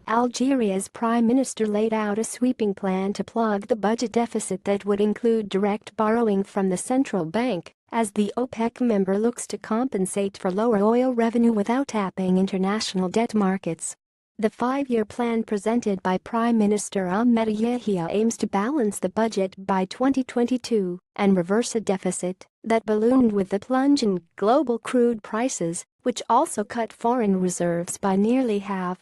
Algeria's prime minister laid out a sweeping plan to plug the budget deficit that would include direct borrowing from the central bank, as the OPEC member looks to compensate for lower oil revenue without tapping international debt markets. The five-year plan presented by Prime Minister Ahmed Yahya aims to balance the budget by 2022 and reverse a deficit that ballooned with the plunge in global crude prices, which also cut foreign reserves by nearly half.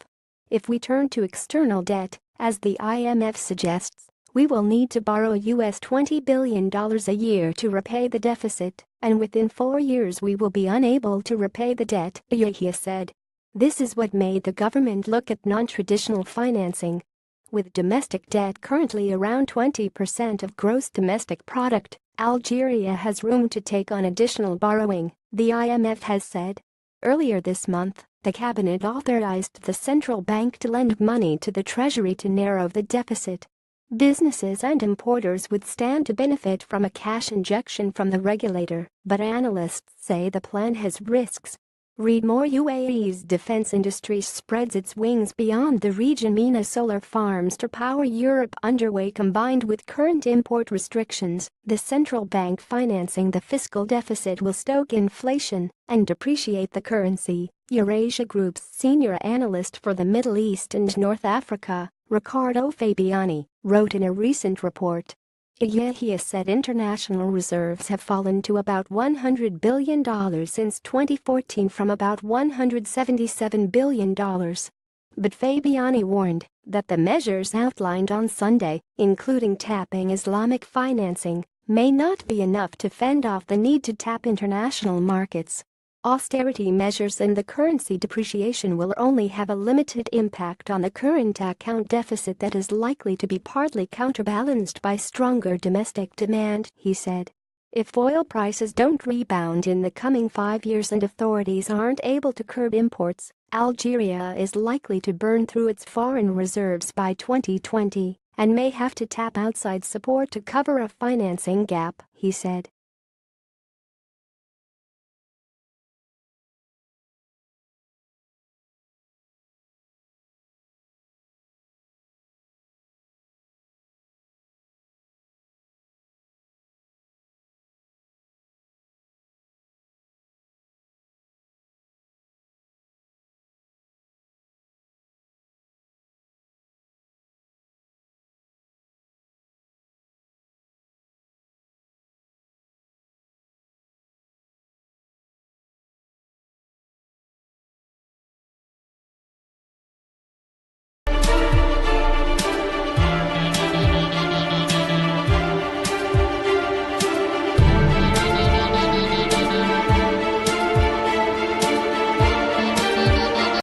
If we turn to external debt, as the IMF suggests, we will need to borrow US $20 billion a year to repay the deficit, and within 4 years we will be unable to repay the debt, Yahya said. This is what made the government look at non-traditional financing. With domestic debt currently around 20% of gross domestic product, Algeria has room to take on additional borrowing, the IMF has said. Earlier this month, the cabinet authorized the central bank to lend money to the treasury to narrow the deficit. Businesses and importers would stand to benefit from a cash injection from the regulator, but analysts say the plan has risks. Read more. UAE's defense industry spreads its wings beyond the region. MENA solar farms to power Europe underway. Combined with current import restrictions, the central bank financing the fiscal deficit will stoke inflation and depreciate the currency, Eurasia Group's senior analyst for the Middle East and North Africa, Riccardo Fabiani, wrote in a recent report. Yahya said international reserves have fallen to about $100 billion since 2014 from about $177 billion. But Fabiani warned that the measures outlined on Sunday, including tapping Islamic financing, may not be enough to fend off the need to tap international markets. Austerity measures and the currency depreciation will only have a limited impact on the current account deficit that is likely to be partly counterbalanced by stronger domestic demand, he said. If oil prices don't rebound in the coming 5 years and authorities aren't able to curb imports, Algeria is likely to burn through its foreign reserves by 2020 and may have to tap outside support to cover a financing gap, he said.